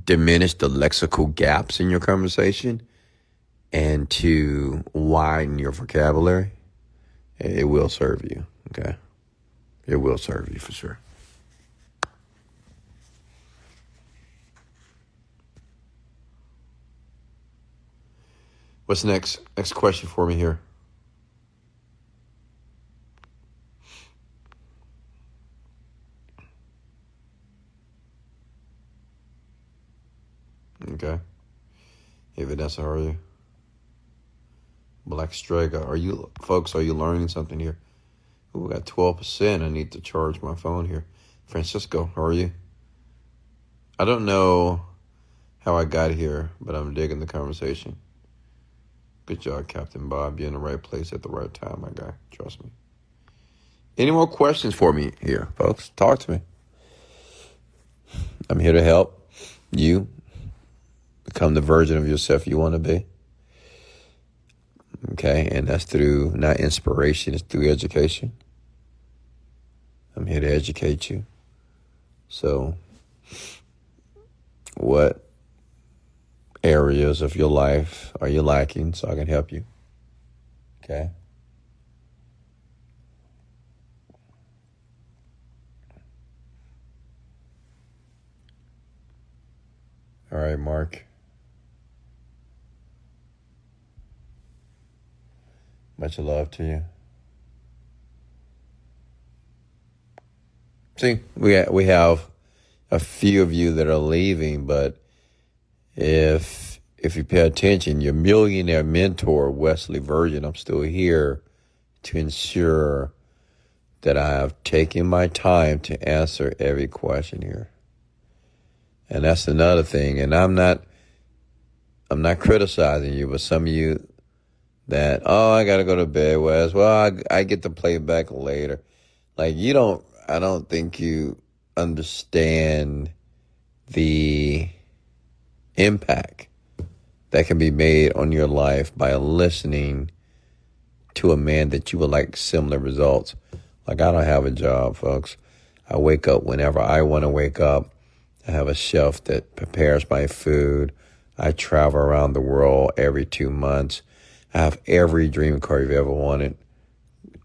diminish the lexical gaps in your conversation and to widen your vocabulary. It will serve you, okay? It will serve you for sure. What's next? Next question for me here. Okay. Hey, Vanessa, how are you? Black Strega, are you learning something here? Ooh, we got 12%. I need to charge my phone here. Francisco, how are you? I don't know how I got here, but I'm digging the conversation. Good job, Captain Bob. You're in the right place at the right time, my guy. Trust me. Any more questions for me here, folks? Talk to me. I'm here to help you become the version of yourself you want to be. Okay, and that's through not inspiration, it's through education. I'm here to educate you. So, what areas of your life are you lacking so I can help you? Okay. All right, Mark. Much love to you. See, we have a few of you that are leaving, but if you pay attention, your millionaire mentor, Wesley Virgin, I'm still here to ensure that I have taken my time to answer every question here. And that's another thing. And I'm not criticizing you, but some of you that, I got to go to bed, Wes. Well, I get to play back later. I don't think you understand the impact that can be made on your life by listening to a man that you would like similar results. Like, I don't have a job, folks. I wake up whenever I want to wake up. I have a chef that prepares my food. I travel around the world every 2 months. I have every dream car you've ever wanted.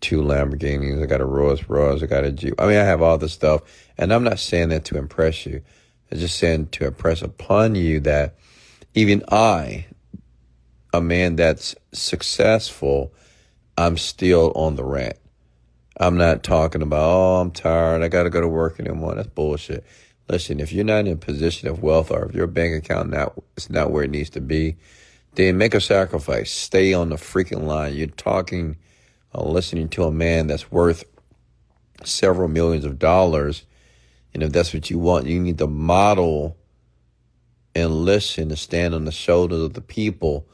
2 Lamborghinis. I got a Rolls Royce. I got a Jeep. I mean, I have all this stuff. And I'm not saying that to impress you. I'm just saying to impress upon you that even I, a man that's successful, I'm still on the rant. I'm not talking about, oh, I'm tired, I got to go to work anymore. That's bullshit. Listen, if you're not in a position of wealth, or if your bank account is not where it needs to be, then make a sacrifice. Stay on the freaking line. You're talking, listening to a man that's worth several millions of dollars. And if that's what you want, you need to model and listen and stand on the shoulders of the people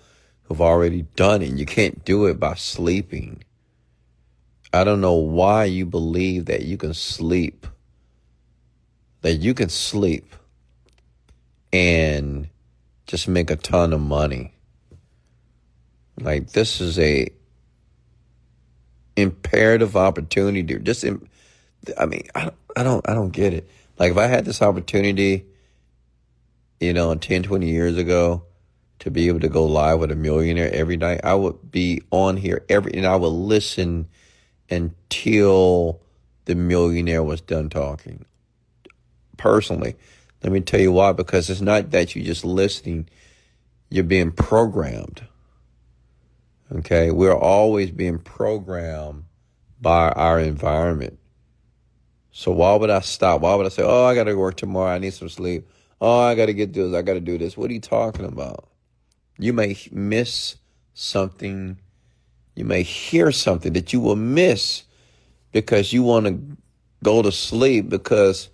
who've already done it. You can't do it by sleeping. I don't know why you believe that you can sleep. That you can sleep and just make a ton of money. Like, this is a imperative opportunity. I don't get it. Like, if I had this opportunity, 10, 20 years ago, to be able to go live with a millionaire every night, I would be on here and I would listen until the millionaire was done talking. Personally, let me tell you why. Because it's not that you're just listening, you're being programmed. Okay, we're always being programmed by our environment. So why would I stop? Why would I say, oh, I got to work tomorrow, I need some sleep. Oh, I got to get this, I got to do this. What are you talking about? You may miss something. You may hear something that you will miss because you want to go to sleep, because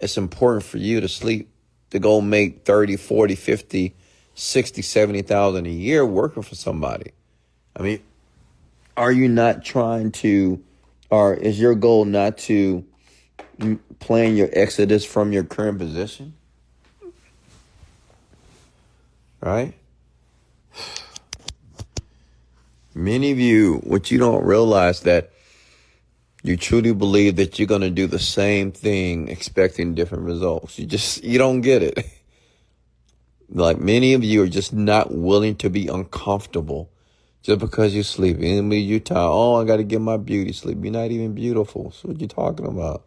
it's important for you to sleep, to go make 30, 40, 50, 60, 70,000 a year working for somebody. I mean, are you not trying to, or is your goal not to plan your exodus from your current position? Right? Many of you, what you don't realize, that you truly believe that you're going to do the same thing expecting different results. You don't get it. Like, many of you are just not willing to be uncomfortable just because you're sleeping. And you're tired. Oh, I got to get my beauty sleep. You're not even beautiful. So what you talking about?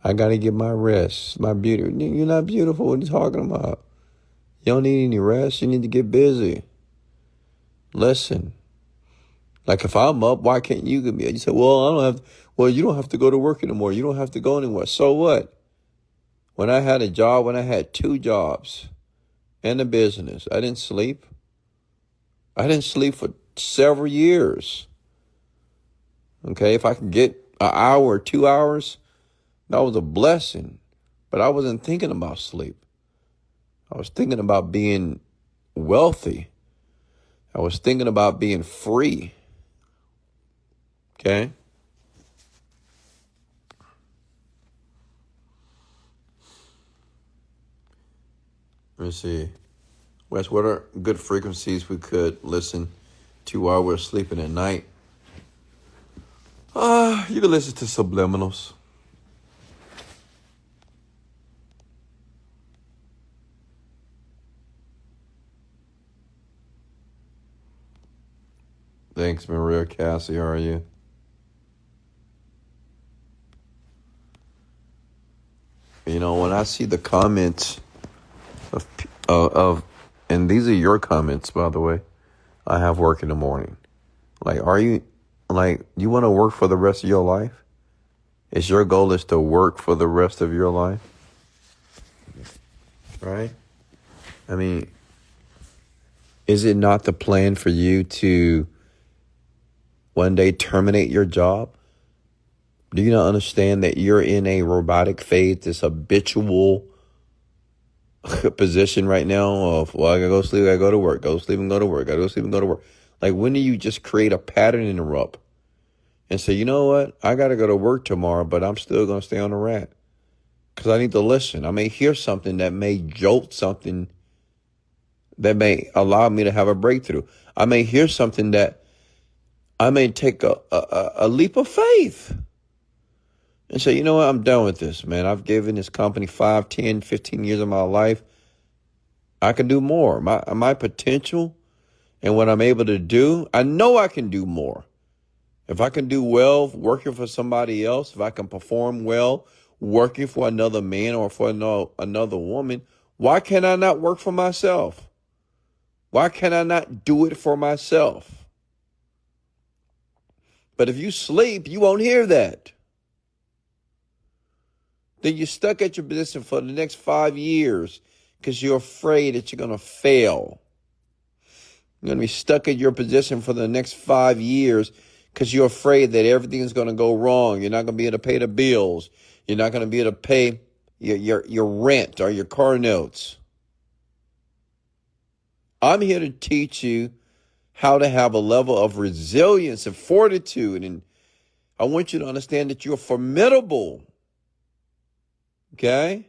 I got to get my rest, my beauty. You're not beautiful. What are you talking about? You don't need any rest. You need to get busy. Listen. Like, if I'm up, why can't you be? You say, you don't have to go to work anymore. You don't have to go anywhere. So what? When I had a job, when I had 2 jobs and a business, I didn't sleep. I didn't sleep for several years. Okay, if I could get an hour or 2 hours, that was a blessing. But I wasn't thinking about sleep. I was thinking about being wealthy. I was thinking about being free. Okay? Let me see. Wes, what are good frequencies we could listen to while we're sleeping at night? You can listen to subliminals. Thanks, Maria Cassie. How are you? When I see the comments of, and these are your comments, by the way, I have work in the morning. Like, you want to work for the rest of your life? Is your goal to work for the rest of your life? Right? I mean, is it not the plan for you to one day terminate your job? Do you not understand that you're in a robotic phase, this habitual position right now of, I gotta go sleep, I gotta go to work, go sleep and go to work, gotta go sleep and go to work. Like, when do you just create a pattern interrupt and say, you know what, I gotta go to work tomorrow, but I'm still gonna stay on the rat? because I need to listen. I may hear something that may jolt something that may allow me to have a breakthrough. I may hear something that I may take a leap of faith and say, you know what, I'm done with this, man. I've given this company 5, 10, 15 years of my life. I can do more. My potential and what I'm able to do, I know I can do more. If I can do well working for somebody else, if I can perform well working for another man or for another woman, why can I not work for myself? Why can I not do it for myself? But if you sleep, you won't hear that. Then you're stuck at your position for the next 5 years because you're afraid that you're going to fail. You're going to be stuck at your position for the next 5 years because you're afraid that everything's going to go wrong. You're not going to be able to pay the bills. You're not going to be able to pay your rent or your car notes. I'm here to teach you how to have a level of resilience and fortitude. And I want you to understand that you're formidable. Okay?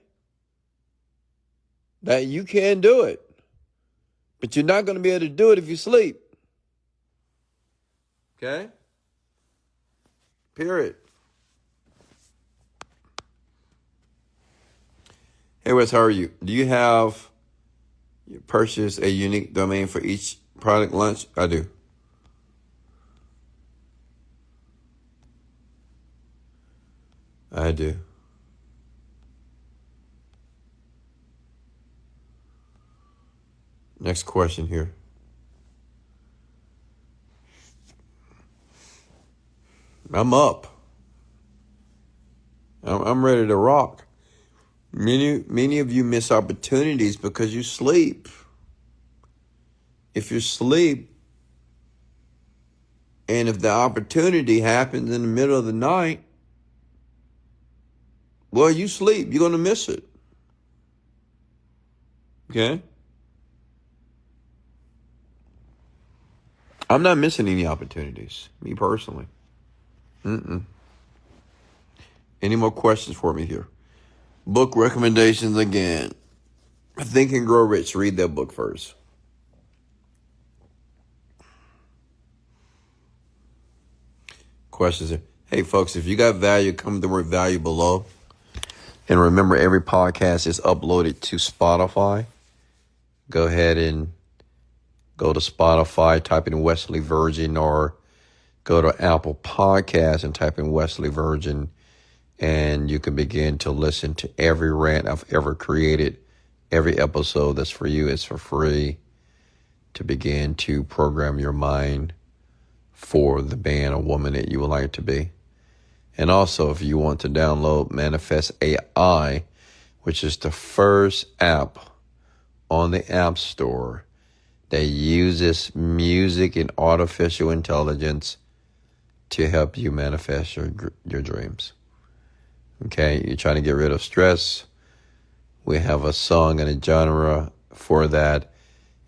That you can do it. But you're not going to be able to do it if you sleep. Okay? Period. Hey, Wes, how are you? Do you have purchased a unique domain for each product launch? I do. I do. Next question here. I'm up. I'm ready to rock. Many of you miss opportunities because you sleep. If you sleep, and if the opportunity happens in the middle of the night, well, you sleep. You're going to miss it. Okay? I'm not missing any opportunities, me personally. Any more questions for me here? Book recommendations again. Think and Grow Rich. Read that book first. Questions here. Hey, folks, if you got value, come to the word value below. And remember, every podcast is uploaded to Spotify. Go ahead and go to Spotify, type in Wesley Virgin, or go to Apple Podcasts and type in Wesley Virgin. And you can begin to listen to every rant I've ever created. Every episode that's for you is for free to begin to program your mind for the man or woman that you would like to be. And also, if you want to download Manifest AI, which is the first app on the App Store that uses music and artificial intelligence to help you manifest your dreams. Okay, you're trying to get rid of stress. We have a song and a genre for that.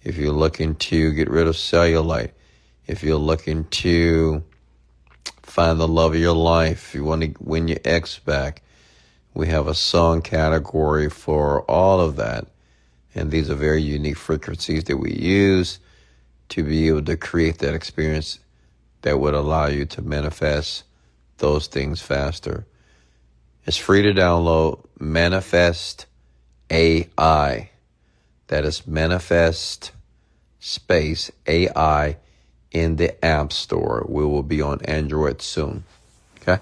If you're looking to get rid of cellulite, if you're looking to find the love of your life, if you want to win your ex back, we have a song category for all of that. And these are very unique frequencies that we use to be able to create that experience that would allow you to manifest those things faster. It's free to download. Manifest AI. That is Manifest space AI in the App Store. We will be on Android soon. Okay?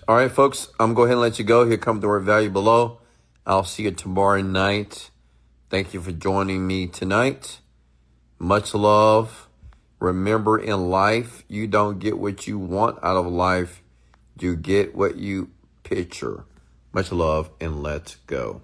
All right, folks. I'm going to go ahead and let you go. Here comes the word value below. I'll see you tomorrow night. Thank you for joining me tonight. Much love. Remember, in life, you don't get what you want out of life. You get what you picture. Much love, and let's go.